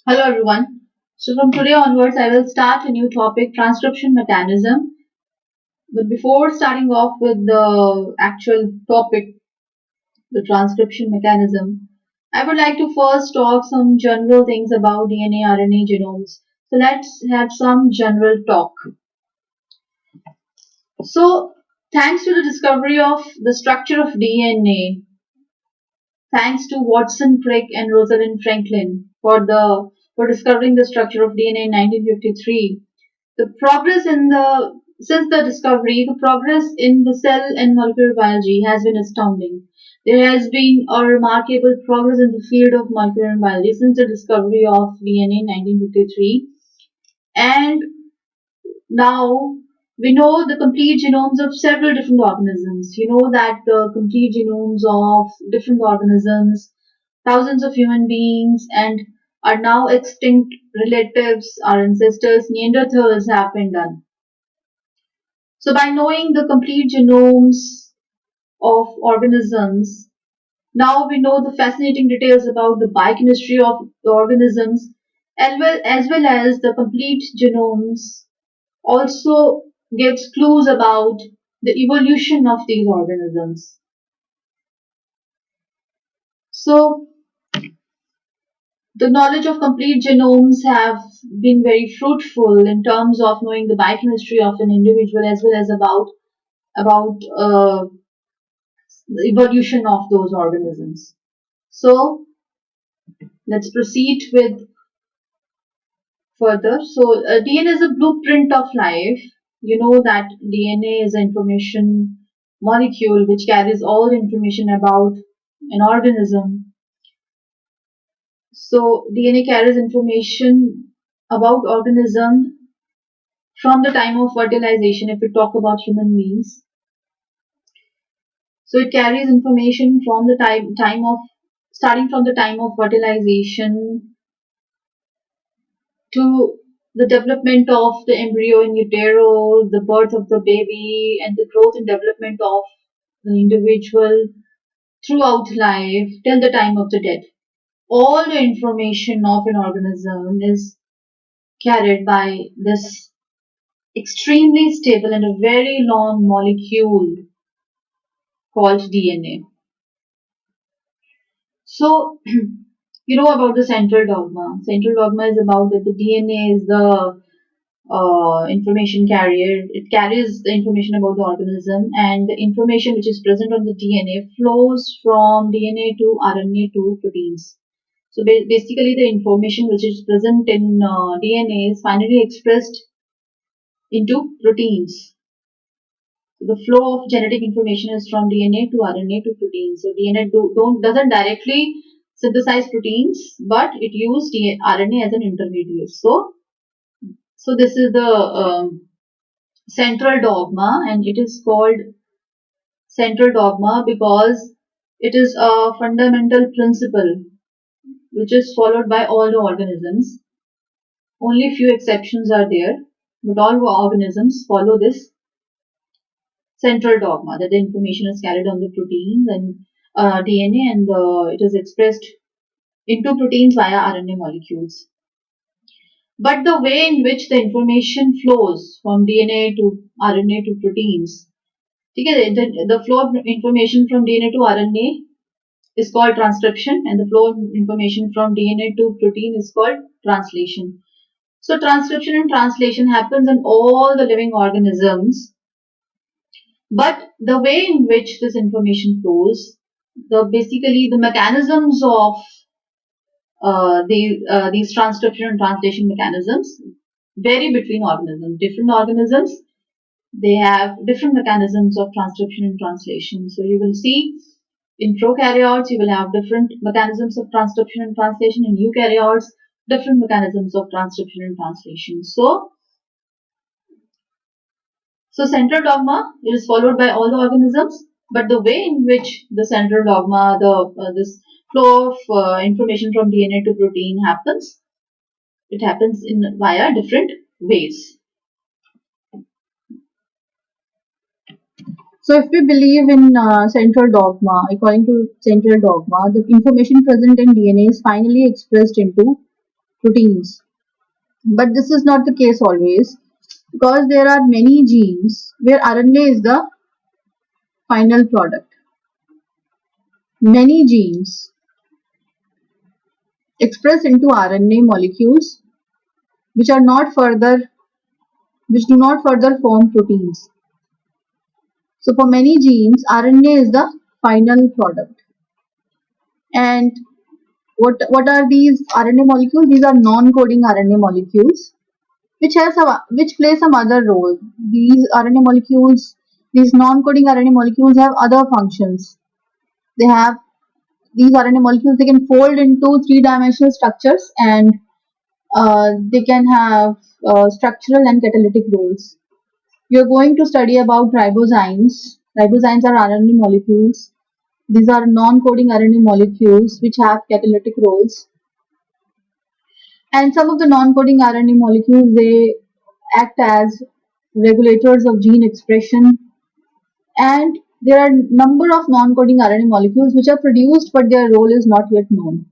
Hello everyone. So from today onwards, I will start a new topic, transcription mechanism. But before starting off with the actual topic, the transcription mechanism, I would like to first talk some general things about DNA, RNA, genomes. So let's have some general talk. So thanks to the discovery of the structure of DNA, thanks to Watson, Crick, and Rosalind Franklin for discovering the structure of DNA in 1953. The progress in the Since the discovery, the progress in the cell and molecular biology has been astounding. There has been a remarkable progress in the field of molecular biology since the discovery of DNA in 1953, and now we know the complete genomes of several different organisms. You know that the complete genomes of different organisms, thousands of human beings, and our now extinct relatives, our ancestors, Neanderthals have been done. So by knowing the complete genomes of organisms, now we know the fascinating details about the biochemistry of the organisms as well as the complete genomes also gives clues about the evolution of these organisms. So the knowledge of complete genomes have been very fruitful in terms of knowing the biochemistry of an individual as well as about the evolution of those organisms. So let's proceed with further. So DNA is a blueprint of life. You know that DNA is an information molecule which carries all the information about an organism. So DNA carries information about organism from the time of fertilization. If we talk about human beings, so it carries information from the time of starting from the time of fertilization to the development of the embryo in utero, the birth of the baby, and the growth and development of the individual throughout life till the time of the death. All the information of an organism is carried by this extremely stable and a very long molecule called DNA. So, you know about the central dogma. Central dogma is about that the DNA is the information carrier. It carries the information about the organism, and the information which is present on the DNA flows from DNA to RNA to proteins. So basically, the information which is present in DNA is finally expressed into proteins. So the flow of genetic information is from DNA to RNA to proteins. So DNA doesn't directly synthesize proteins, but it uses RNA as an intermediate. So this is the central dogma, and it is called central dogma because it is a fundamental principle which is followed by all the organisms. Only few exceptions are there, but all organisms follow this central dogma that the information is carried on the proteins and DNA, and it is expressed into proteins via RNA molecules. But the way in which the information flows from DNA to RNA to proteins, okay, the flow of information from DNA to RNA is called transcription, and the flow of information from DNA to protein is called translation. So transcription and translation happens in all the living organisms, but the way in which this information flows, basically the mechanisms of these transcription and translation mechanisms vary between organisms. Different organisms, they have different mechanisms of transcription and translation. So you will see in prokaryotes, you will have different mechanisms of transcription and translation. In eukaryotes, different mechanisms of transcription and translation. So central dogma is followed by all the organisms, but the way in which the central dogma, this flow of information from DNA to protein happens, it happens in via different ways. So if we believe in central dogma, according to central dogma, the information present in DNA is finally expressed into proteins. But this is not the case always, because there are many genes where RNA is the final product. Many genes express into RNA molecules which are not further which do not further form proteins. So for many genes, RNA is the final product. And what are these RNA molecules? These are non-coding RNA molecules which play some other role. These RNA molecules, these non-coding RNA molecules have other functions. They have these RNA molecules, they can fold into three-dimensional structures, and they can have structural and catalytic roles. We are going to study about ribozymes. Ribozymes are RNA molecules. These are non-coding RNA molecules which have catalytic roles. And some of the non-coding RNA molecules, they act as regulators of gene expression. And there are number of non-coding RNA molecules which are produced, but their role is not yet known.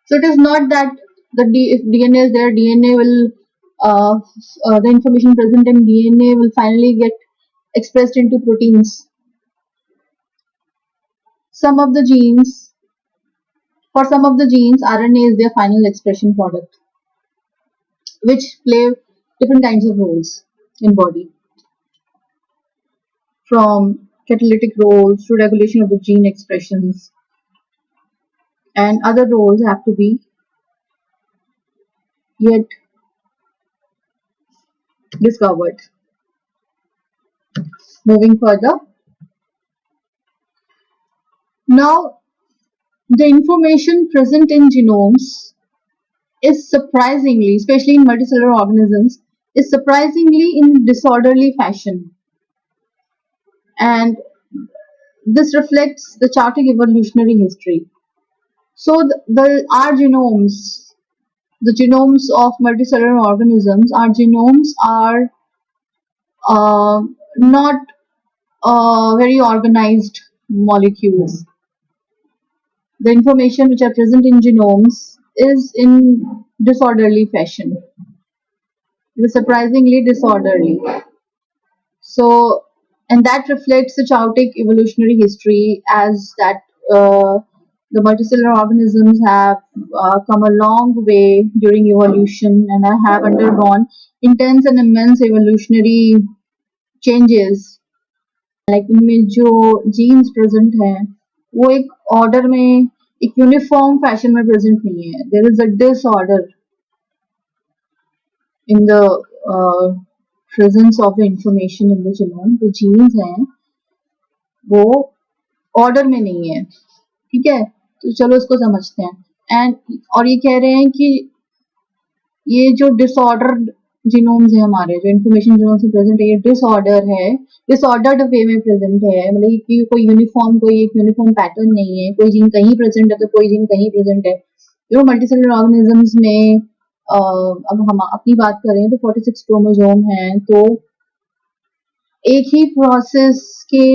So it is not that if DNA is there, DNA will the information present in DNA will finally get expressed into proteins. Some of the genes, for some of the genes, RNA is their final expression product, which play different kinds of roles in body, from catalytic roles to regulation of the gene expressions, and other roles have to be yet discovered. Moving further, now the information present in genomes is surprisingly, especially in multicellular organisms, is surprisingly in disorderly fashion, and this reflects the chaotic evolutionary history. So our genomes, the genomes of multicellular organisms, our genomes are not very organized molecules. The information which are present in genomes is in disorderly fashion. It is surprisingly disorderly. So, and that reflects the chaotic evolutionary history, as that the multicellular organisms have come a long way during evolution and have undergone intense and immense evolutionary changes. Like इनमें जो genes present हैं वो एक order में, एक uniform fashion में present नहीं है. There is a disorder in the presence of the information in the genome. जो जीन्स हैं वो ऑर्डर में नहीं है. ठीक है, तो चलो इसको समझते हैं. एंड और ये कह रहे हैं कि ये जो डिसऑर्डर जीनोम्स है हमारे, जो इन्फॉर्मेशन जीनोम से प्रेजेंट है, ये डिसऑर्डर है, डिसऑर्डर्ड वे में प्रेजेंट है. मतलब कि कोई यूनिफॉर्म, कोई एक यूनिफॉर्म पैटर्न नहीं है. कोई जीन कहीं प्रेजेंट है तो कोई जीन कहीं प्रेजेंट है. जो मल्टीसेलुलर ऑर्गेनिजम्स में अब हम अपनी बात करें तो 46 क्रोमोसोम हैं. तो एक ही प्रोसेस के,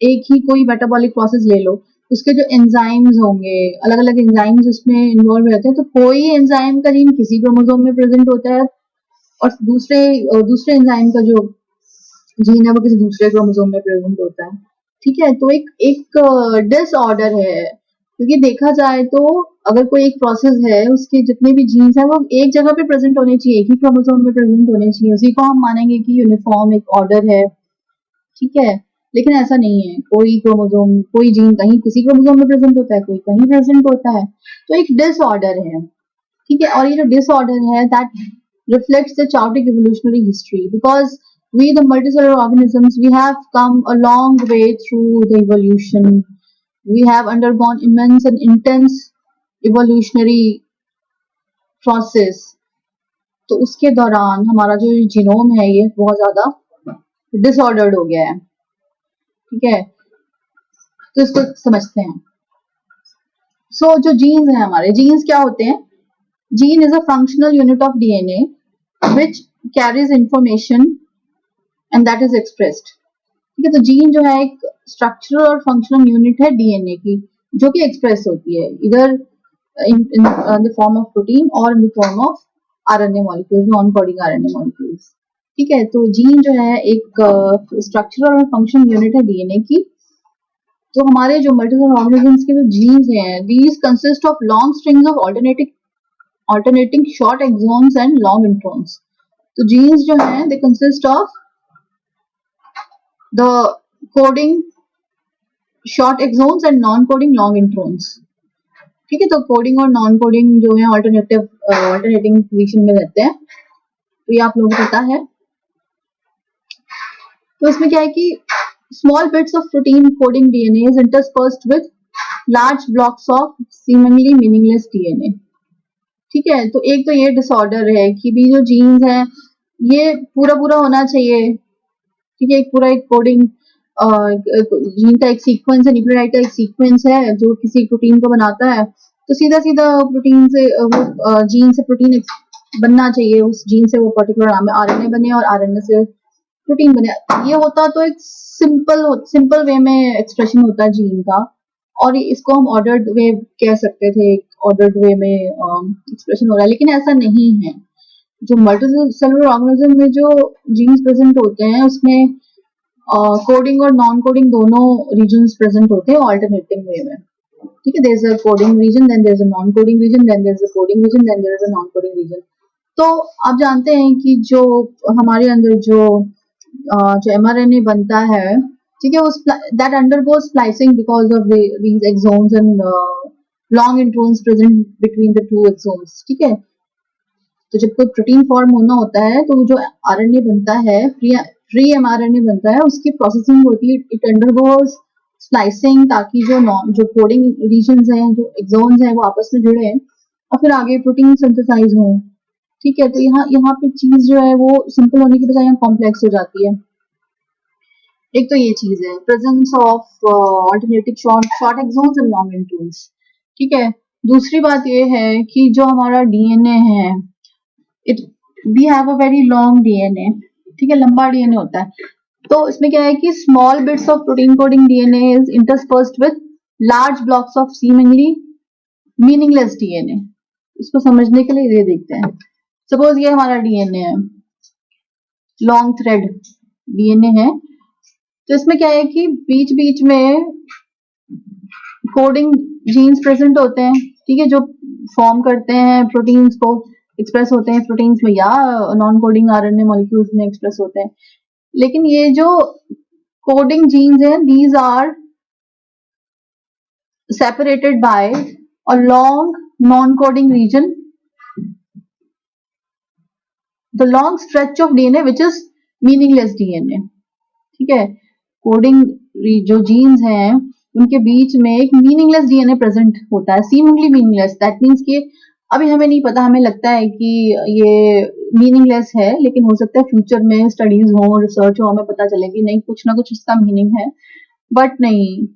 एक ही कोई मेटाबॉलिक प्रोसेस ले लो, उसके जो एंजाइम्स होंगे, अलग अलग एंजाइम्स उसमें इन्वॉल्व रहते हैं. तो कोई एंजाइम का जीन किसी क्रोमोसोम में प्रेजेंट होता है और दूसरे एंजाइम का जो जीन है वो किसी दूसरे क्रोमोसोम में प्रेजेंट होता है. ठीक है, तो एक डिसऑर्डर है. क्योंकि देखा जाए तो अगर कोई एक प्रोसेस है, उसके जितने भी जीन्स हैं वो एक जगह पे प्रेजेंट होने चाहिए, एक ही क्रोमोसोम में प्रेजेंट होने चाहिए. उसी को हम मानेंगे कि यूनिफॉर्म एक ऑर्डर है. ठीक है, लेकिन ऐसा नहीं है. कोई क्रोमोसोम, कोई जीन कहीं किसी क्रोमोसोम में प्रेजेंट होता है, कोई कहीं प्रेजेंट होता है. तो एक डिसऑर्डर है. ठीक है, और ये जो डिसऑर्डर है that reflects the chaotic evolutionary history, because we the multicellular organisms, we have come a long way through the evolution. We have undergone immense and intense evolutionary process. तो उसके दौरान हमारा जो जीनोम है ये बहुत ज्यादा डिसऑर्डर्ड हो गया है. ठीक है, तो इसको समझते हैं. सो जो जीन्स हैं हमारे, जीन्स क्या होते हैं? Gene is a functional unit of DNA which carries information and that is expressed. ठीक है, तो जीन जो है एक स्ट्रक्चरल और फंक्शनल यूनिट है डीएनए की, जो कि एक्सप्रेस होती है. इधर in the form of protein or in the form of RNA molecules, non coding RNA molecules. ठीक है, तो जीन जो है एक स्ट्रक्चरल और फंक्शन यूनिट है डीएनए की. तो हमारे जो मल्टीसेलुलर ऑर्गेनिजम्स के जो जीन्स हैं, these consist of long strings of alternating short exons and long introns. तो जीन्स जो हैं they consist of the coding short exons and non coding long introns. ठीक है, तो कोडिंग और नॉन कोडिंग जो है ऑल्टरनेटिंग पोजीशन में रहते हैं. तो ये आप लोगों को पता है. तो इसमें क्या है कि small bits of protein coding DNA is interspersed with large blocks of seemingly meaningless DNA. ठीक है, तो एक तो ये डिसऑर्डर है कि भी जो जीन्स हैं ये पूरा पूरा होना चाहिए. ठीक है, एक पूरा एक कोडिंग जीन का एक सीक्वेंस है, न्यूक्लियोटाइड का एक सीक्वेंस है जो किसी प्रोटीन को बनाता है. तो सीधा सीधा प्रोटीन से वो जीन से प्रोटीन बनना चाहिए, उस जीन से वो पर्टिकुलर आरएनए बने और आरएनए से प्रोटीन बने. ये होता तो एक सिंपल वे में एक्सप्रेशन होता है जीन का, और इसको हम ऑर्डर्ड वे कह सकते थे. ऑर्डर्ड वे में एक्सप्रेशन हो रहा है, लेकिन ऐसा नहीं है. जो मल्टीसेलुलर ऑर्गेनिज्म में जो जीन्स प्रेजेंट होते हैं उसमें कोडिंग और नॉन कोडिंग दोनों रीजन्स प्रेजेंट होते हैं ऑल्टरनेटिंग वे में. ठीक है, there is a coding region, then there is a non coding region, then there is a coding region, then there is a non coding region. तो आप जानते हैं कि जो हमारे अंदर जो mRNA बनता है, ठीक है, उस that undergoes splicing because of these exons and long introns present between the two exons. ठीक है, तो जब कोई प्रोटीन फॉर्म होना होता है तो जो आरएनए बनता है, फ्री एमआरएनए बनता है, उसकी प्रोसेसिंग होती है. इट अंडरगोस स्लाइसिंग ताकि जो कोडिंग रीजन्स हैं, जो एक्सोन्स हैं, वो आपस में जुड़े और फिर आगे प्रोटीन सिंथेसाइज हो. ठीक है, तो यहाँ पे चीज जो है वो सिंपल होने की बजाय कॉम्प्लेक्स हो जाती है. एक तो ये चीज है, presence of alternative short exons and long introns. ठीक है, दूसरी बात ये है कि जो हमारा डीएनए है, we have a very long DNA. ठीक है, लंबा डीएनए होता है. तो इसमें क्या है कि small bits of protein coding DNA is interspersed with large blocks of seemingly meaningless DNA. इसको समझने के लिए ये देखते हैं. सपोज ये हमारा डीएनए है, लॉन्ग थ्रेड डीएनए है. तो इसमें क्या है कि बीच बीच में कोडिंग जीन्स प्रेजेंट होते हैं. ठीक है, जो फॉर्म करते हैं प्रोटीन्स को, एक्सप्रेस होते हैं प्रोटीन्स में या नॉन कोडिंग आरएनए मॉलिक्यूल्स में एक्सप्रेस होते हैं. लेकिन ये जो कोडिंग जीन्स हैं, these are separated by a long non coding region, the long stretch of DNA which is meaningless DNA. ठीक है, कोडिंग जो जीन्स हैं उनके बीच में एक मीनिंगलेस डीएनए प्रेजेंट होता है, सीमिंगली मीनिंगलेस. दैट मीन्स कि अभी हमें नहीं पता, हमें लगता है कि ये मीनिंगलेस है, लेकिन हो सकता है फ्यूचर में स्टडीज हो, रिसर्च हो, हमें पता चले कि नहीं, कुछ ना कुछ इसका मीनिंग है. बट नहीं,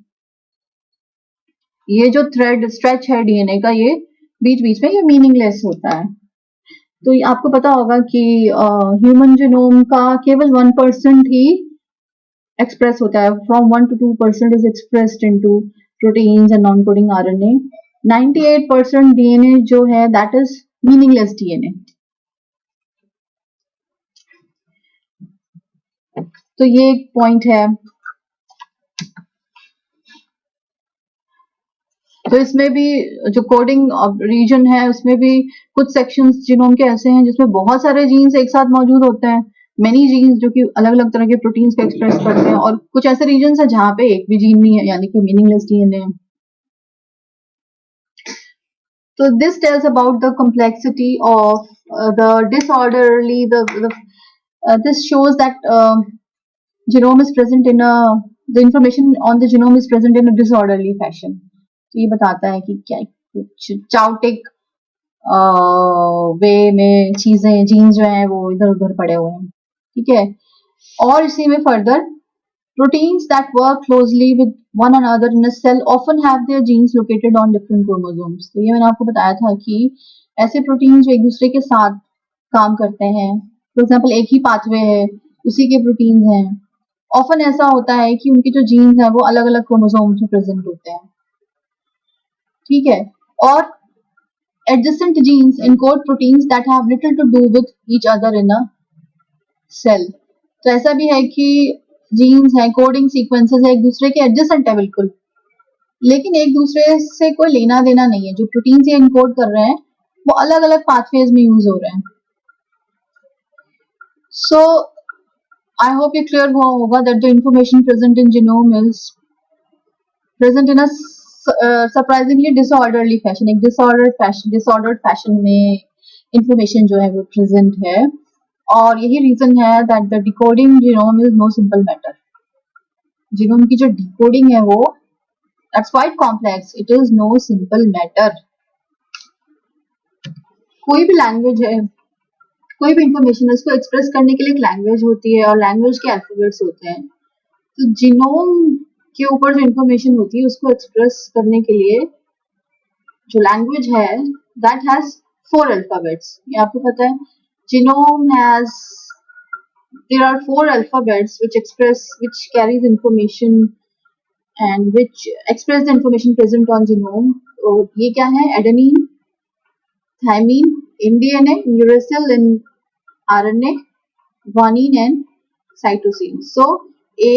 ये जो थ्रेड स्ट्रेच है डीएनए का, ये बीच बीच में ये मीनिंगलेस होता है. तो आपको पता होगा कि ह्यूमन जीनोम का केवल 1% ही एक्सप्रेस होता है. From 1 to 2% is expressed into proteins and non coding RNA. 98% DNA जो है दैट इज मीनिंगलेस डीएनए. तो ये एक पॉइंट है. तो इसमें भी जो कोडिंग रीजन है उसमें भी कुछ सेक्शंस जीनोम के ऐसे हैं जिसमें बहुत सारे जीन्स एक साथ मौजूद होते हैं, मेनी जीन्स जो कि अलग अलग तरह के प्रोटीन्स को एक्सप्रेस करते हैं, और कुछ ऐसे रीजन है जहां पे एक भी जीन नहीं है, यानी कि meaningless DNA. So this tells about the complexity of the disorderly. This shows that genome is present in the information on the genome is present in a disorderly fashion. तो ये बताता है कि क्या कुछ चाउटिक वे में चीजें, जीन्स जो हैं वो इधर उधर पड़े हुए हैं. ठीक है, और इसी में further proteins that work closely with one another in a cell often have their genes located on different chromosomes. तो ये मैंने आपको बताया था कि ऐसे प्रोटीन जो एक दूसरे के साथ काम करते हैं, फॉर एग्जाम्पल एक ही पाथवे है, उसी के प्रोटीन हैं, ऑफन ऐसा होता है कि उनके जो जीन्स हैं वो अलग अलग क्रोमोसोम्स में प्रेजेंट होते हैं. ठीक है, और Adjacent genes encode proteins that have little to do with each other in a cell. तो ऐसा भी है कि जीन्स हैं, कोडिंग सीक्वेंसेस है, एक दूसरे के एडजेसेंट है बिल्कुल, लेकिन एक दूसरे से कोई लेना देना नहीं है. जो प्रोटीन ये इनकोड कर रहे हैं वो अलग अलग पाथवेज में यूज हो रहे हैं. सो आई होप ये क्लियर हुआ होगा that the information present in genome is present in a surprisingly disorderly fashion. एक डिसऑर्डर्ड फैशन में इंफॉर्मेशन जो है वो प्रेजेंट है, और यही रीजन है that the decoding genome is no simple matter. Genome की जो डिकोडिंग है वो that's quite complex. It is no simple matter. कोई भी लैंग्वेज है, कोई भी इंफॉर्मेशन है, उसको एक्सप्रेस करने के लिए एक लैंग्वेज होती है और लैंग्वेज के अल्फाबेट्स होते हैं. तो जीनोम के ऊपर जो इंफॉर्मेशन होती है उसको एक्सप्रेस करने के लिए जो लैंग्वेज है दैट हैज 4 अल्फाबेट्स. ये आपको पता है. Genome has there are 4 alphabets which carries information and which express the information present on genome. तो ये क्या है? Adenine, thymine in DNA, uracil in RNA, guanine and cytosine. So A,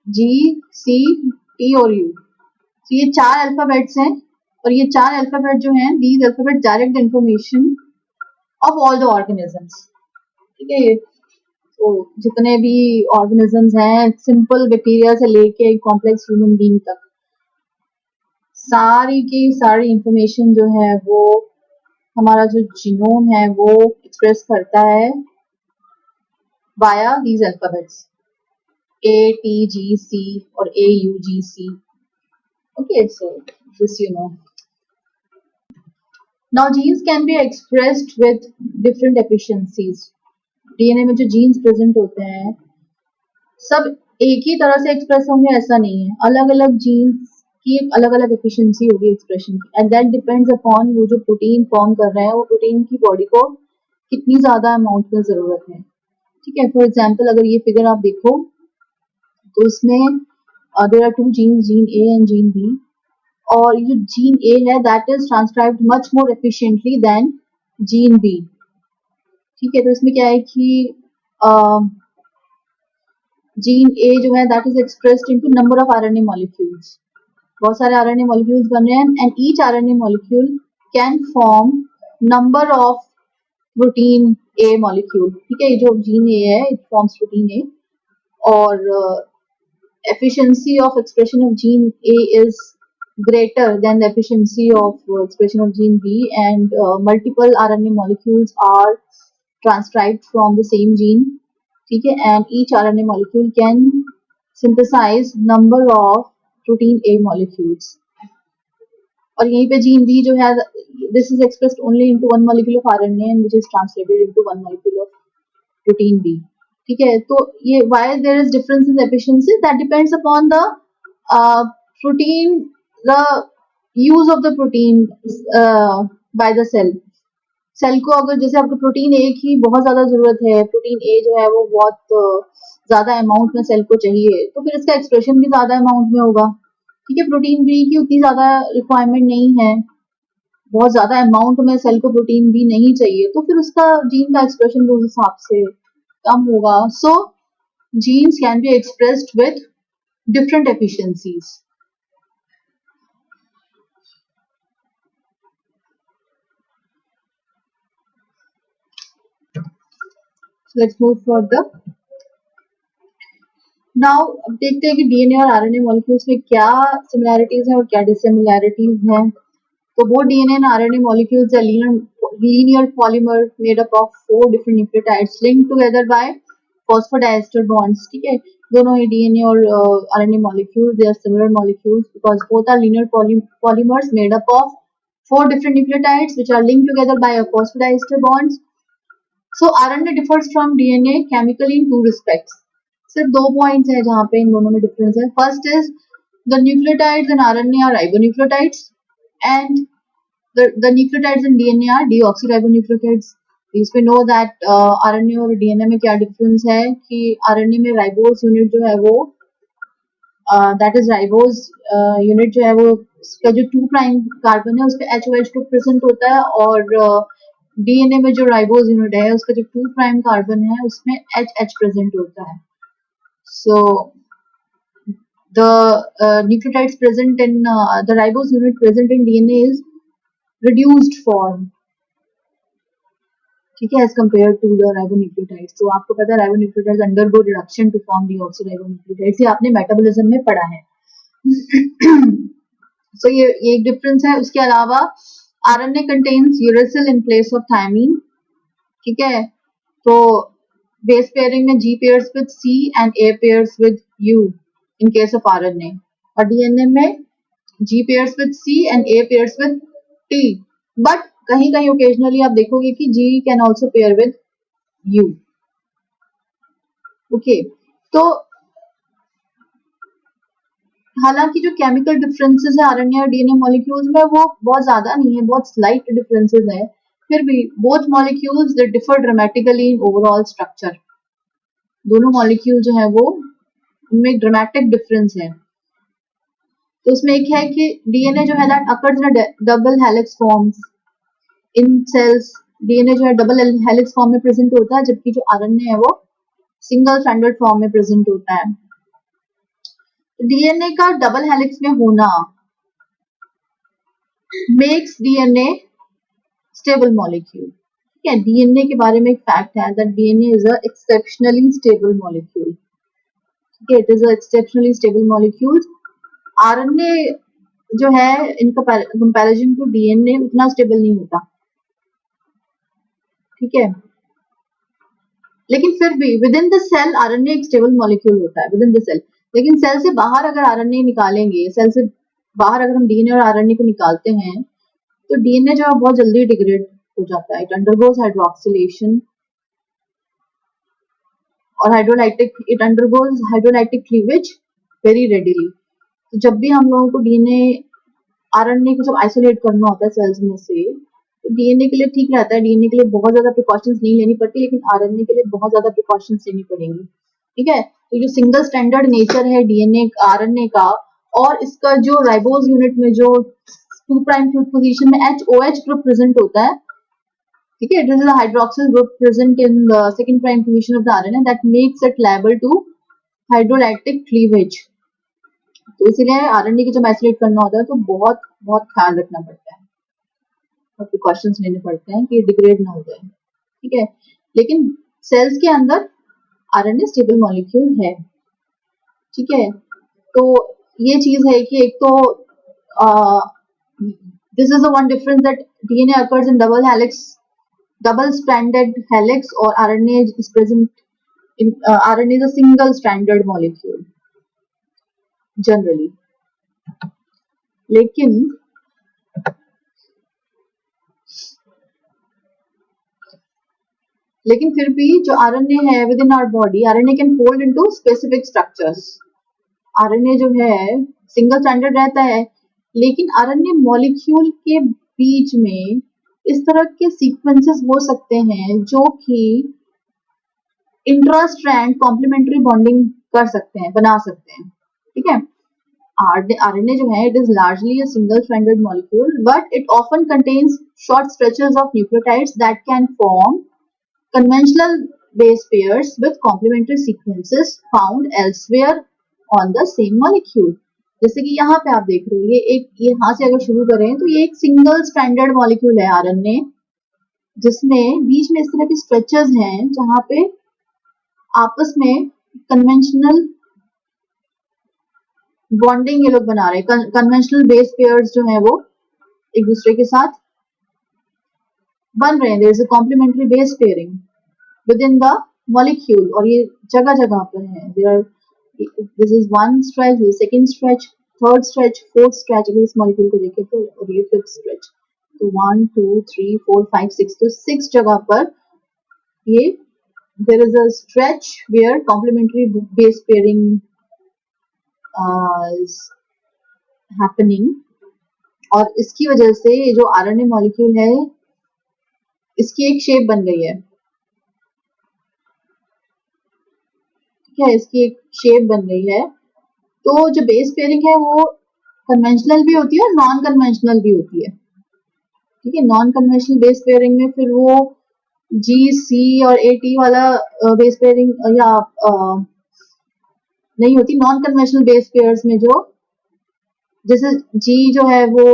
G, C, T और U. तो ये 4 alphabets हैं, और ये 4 अल्फाबेट जो हैं, these alphabets direct the information of all the organisms. ठीक है. तो जितने भी ऑर्गेनिजम्स हैं, सिंपल बैक्टीरिया से लेके कॉम्प्लेक्स ह्यूमन बीइंग तक, सारी की सारी इंफॉर्मेशन जो है वो हमारा जो जीनोम है वो एक्सप्रेस करता है via these alphabets A, T, G, C और A, U, G, C. Okay, so this you know. Now genes can be expressed with different efficiencies. DNA में जो जीन्स प्रेजेंट होते हैं सब एक ही तरह से एक्सप्रेस होंगे ऐसा नहीं है. अलग अलग जीन्स की अलग अलग एफिशिएंसी होगी एक्सप्रेशन की, एंड दैट डिपेंड्स अपॉन वो जो प्रोटीन फॉर्म कर रहे हैं वो प्रोटीन की बॉडी को कितनी ज्यादा अमाउंट में जरूरत है. ठीक है. फॉर एग्जाम्पल अगर ये फिगर आप देखो तो इसमें there are 2 genes, gene A and gene B, और ये जो जीन ए है that is transcribed much more efficiently than gene B. ठीक है. तो इसमें क्या है कि जीन ए जो है that is expressed into number of RNA molecules. बहुत सारे आरएनए मॉलिक्यूल्स बन रहे हैं, and each RNA molecule can form number of protein A molecule. ठीक है. जो जीन ए है इट फॉर्म्स प्रोटीन ए, और efficiency of expression of gene A is greater than the efficiency of expression of gene B, and multiple RNA molecules are transcribed from the same gene. ठीक है. and each RNA molecule can synthesize number of protein A molecules. और यहीं पे gene B जो है this is expressed only into one molecule of RNA and which is translated into one molecule of protein B. ठीक है. तो ये why there is difference in efficiency that depends upon the protein, the use of the protein by the cell. Cell को अगर जैसे आपको protein A की बहुत ज्यादा जरूरत है, प्रोटीन ए जो है वो बहुत ज्यादा अमाउंट में सेल को चाहिए, तो फिर इसका एक्सप्रेशन भी ज्यादा अमाउंट में होगा. ठीक है. प्रोटीन बी की उतनी ज्यादा रिक्वायरमेंट नहीं है, बहुत ज्यादा अमाउंट में सेल को प्रोटीन बी नहीं चाहिए, तो फिर उसका जीन का एक्सप्रेशन भी उस हिसाब से कम होगा. So genes can be expressed with different efficiencies. Let's move further. Now अब देखते हैं कि डीएनए और आरएनए मॉलिक्यूल्स में क्या सिमिलैरिटीज हैं और क्या डिसिमिलैरिटीज हैं. तो वो DNA and RNA molecules are linear polymer made up of 4 different nucleotides linked together by phosphodiester bonds. ठीक है. दोनों ही डीएनए और RNA molecules they are similar molecules because both are linear polymers made up of 4 different nucleotides which are linked together by a phosphodiester bonds. So RNA differs from DNA chemically in 2 respects. सिर्फ 2 points है जहाँ पे इन दोनों में difference है. First is the nucleotides in RNA are ribonucleotides and the nucleotides in DNA are deoxyribonucleotides. Please we know that RNA और DNA में क्या डिफरेंस है कि RNA में राइबोस यूनिट जो है वो दैट इज राइबोज यूनिट जो है वो उसका जो 2 प्राइम कार्बन है उस पे HOH ग्रुप प्रेजेंट होता है, और डीएनए में जो राइबोज यूनिट है उसका जो 2 प्राइम कार्बन है उसमें HH प्रेजेंट होता है. सो the nucleotides present in the ribose unit present in DNA is reduced form, ठीक है, as compare to the ribonucleotides. तो आपको पता है ribonucleotides undergo reduction to form deoxyribonucleotides. ये आपने मेटाबॉलिज्म में पढ़ा है. सो ये एक डिफरेंस है. उसके अलावा RNA contains uracil in place of thymine, ठीक है. तो बेस पेयरिंग में G pairs with C and A pairs with U in case of RNA, और डीएनए में G pairs with C and A pairs with T. But कहीं कहीं occasionally आप देखोगे कि G can also pair with U. Okay, तो हालांकि जो केमिकल डिफरेंसेस है आरएनए और डीएनए मॉलिक्यूल्स में वो बहुत ज्यादा नहीं है, बहुत स्लाइट डिफरेंसेस है, फिर भी both molecules they differ dramatically in overall structure. दोनों मॉलिक्यूल जो है वो उनमें ड्रामेटिक डिफरेंस है. तो उसमें एक है कि डीएनए जो है that occurs in double helix forms in cells. DNA जो है डबल हेलिक्स फॉर्म में प्रेजेंट होता है, जबकि जो आरएनए है वो सिंगल स्ट्रैंडेड फॉर्म में प्रेजेंट होता है. डीएनए का डबल हेलिक्स में होना मेक्स डीएनए स्टेबल मॉलिक्यूल. ठीक है, डीएनए के बारे में एक फैक्ट है that DNA is a exceptionally stable molecule. ठीक है, it is a exceptionally stable molecule. RNA जो है इन कंपैरिजन टू डीएनए उतना स्टेबल नहीं होता. ठीक है, लेकिन फिर भी within the cell RNA एक स्टेबल मॉलिक्यूल होता है विद इन द सेल. लेकिन सेल से बाहर अगर आरएनए निकालेंगे, सेल से बाहर अगर हम डीएनए और आरएनए को निकालते हैं तो डीएनए जो है बहुत जल्दी डिग्रेड हो जाता है. इट अंडरगोज हाइड्रोक्सिलेशन और it undergoes hydrolytic cleavage very readily. तो जब भी हम लोगों को डीएनए आरएनए को जब आइसोलेट करना होता है सेल्स में से, तो डीएनए के लिए ठीक रहता है, डीएनए के लिए बहुत ज्यादा प्रिकॉशंस नहीं लेनी पड़ती, लेकिन आरएनए के लिए बहुत ज्यादा प्रिकॉशंस लेनी पड़ेंगी. ठीक है, तो जो सिंगल स्टैंडर्ड नेचर है डीएनए आरएनए का, और इसका जो राइबोज यूनिट में जो 2 प्राइम पोजीशन में HOH ग्रुप प्रेजेंट होता है, ठीक है, it is a hydroxyl group present in the second prime position of the RNA that makes it labile to hydrolytic cleavage. तो इसीलिए आरएनए की जब आइसोलेट करना होता है तो बहुत बहुत ख्याल रखना पड़ता है और प्रिकॉशंस लेने पड़ते हैं कि डिग्रेड ना हो जाए. ठीक है, लेकिन सेल्स के अंदर आरएनए स्टेबल मॉलिक्यूल है. ठीक है, तो ये चीज है कि एक तो this is the one difference that DNA occurs in double stranded helix, और RNA is present in RNA is a single stranded molecule generally. लेकिन फिर भी जो आरएनए है within our body, RNA can fold into specific structures. RNA जो है single stranded रहता है, लेकिन आरएनए मॉलिक्यूल के बीच में इस तरह के सीक्वेंसेस हो सकते हैं जो कि इंट्रा स्ट्रैंड कॉम्प्लीमेंट्री बॉन्डिंग कर सकते हैं, बना सकते हैं. ठीक है, RNA जो है, it is largely a single-stranded molecule, but it often contains short stretches of nucleotides that can form conventional base pairs with complementary sequences found elsewhere on the same molecule. जैसे कि यहाँ पे आप देख रहे हो, ये यहाँ से अगर शुरू करें तो ये एक सिंगल स्ट्रैंडेड मॉलिक्यूल है RNA, जिसमें बीच में इस तरह के स्ट्रेचेस हैं जहाँ पे आपस में कन्वेंशनल बॉन्डिंग ये लोग बना रहे हैं. कन्वेंशनल बेस पेयर्स जो है वो एक दूसरे के साथ बन रहे हैं. There is a complementary base pairing within the molecule, और ये जगह जगह पर है. There this is one stretch, second stretch, third stretch, fourth stretch. अगर इस मॉलिक्यूल को देखें तो, और ये फिफ्थ स्ट्रेच. तो 1 2 3 4 5 6, तो 6 जगह पर ये there is a stretch where complementary base pairing is happening, और इसकी वजह से ये जो आरएनए मॉलिक्यूल है इसकी एक शेप बन गई है. ठीक है, इसकी एक शेप बन गई है तो जो बेस पेयरिंग है वो कन्वेंशनल भी होती है और नॉन कन्वेंशनल भी होती है। ठीक है, नॉन कन्वेंशनल बेस पेयरिंग में फिर वो जी सी और ए टी वाला बेस पेयरिंग या नहीं होती। नॉन कन्वेंशनल बेस पेयर्स में जो जैसे जी जो है वो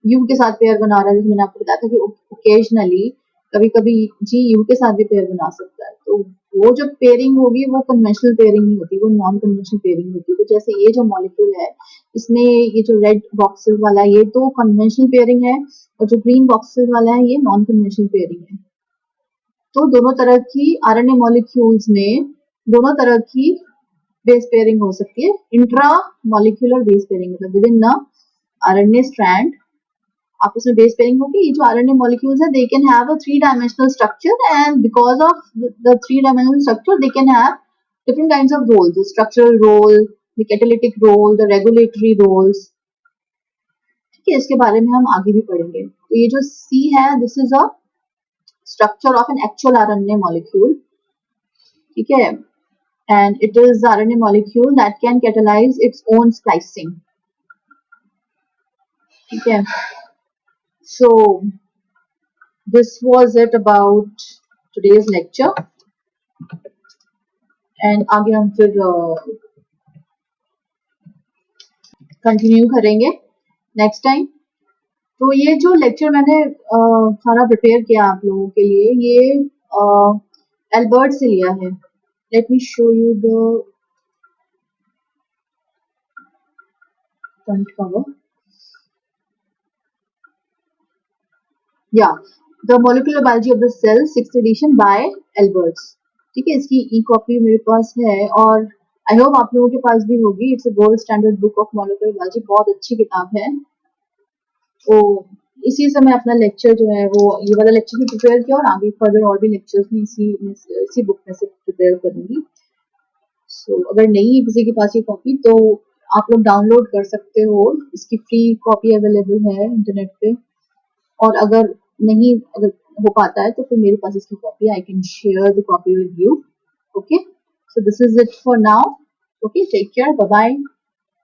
यू के साथ पेयर बना रहा है, जैसे मैंने आपको बताया था कि ओकेजनली कभी कभी जी यू के साथ भी पेयर बना सकता है, तो वो जो पेयरिंग होगी वो कन्वेंशनल पेयरिंग नहीं होती, वो नॉन कन्वेंशनल पेयरिंग होती है। तो जैसे ये जो मॉलिक्यूल है इसमें ये जो रेड बॉक्सेस वाला है ये तो कन्वेंशनल पेयरिंग है, और जो ग्रीन बॉक्सेस वाला है ये नॉन कन्वेंशनल पेयरिंग है। तो दोनों तरह की आरएनए मॉलिक्यूल्स में दोनों तरह की बेस पेयरिंग हो सकती है। इंट्रा मॉलिक्यूलर बेस पेयरिंग मतलब विद इन आरएनए स्ट्रैंड आपस में बेस पेयरिंग होगी। ये जो आरएनए मॉलिक्यूल्स है they can have a three dimensional structure, and because of the three dimensional structure they can have different kinds of roles, the structural role, the catalytic role, the regulatory roles. ठीक है, इसके बारे में हम आगे भी पढ़ेंगे। तो ये जो C है this is a structure of an actual RNA molecule. ठीक है, and it is RNA molecule that can catalyze its own splicing. Okay, so this was it about today's lecture, and आगे हम फिर कंटिन्यू करेंगे next time. तो ये जो lecture मैंने सारा प्रिपेयर किया आप लोगों के लिए ये एल्बर्ट से लिया है। Let me show you the front cover. या the molecular biology of the cell 6th edition by Alberts. ठीक है, इसकी ई कॉपी मेरे पास है और आई होप आप लोगों के पास भी होगी। It's a gold standard book of molecular biology, बहुत अच्छी किताब है। तो इसी से मैं अपना लेक्चर जो है वो ये वाला लेक्चर भी प्रिपेयर किया और आगे फर्दर और भी लेक्चर्स में इसी बुक में से प्रिपेयर करूंगी। सो अगर नहीं है किसी के पास ये कॉपी तो आप लोग डाउनलोड कर सकते हो, इसकी फ्री कॉपी अवेलेबल है इंटरनेट पे। और अगर हो पाता है तो फिर मेरे पास इसकी copy, I can share the copy with you. Okay, so this is it for now. Okay, take care, bye bye.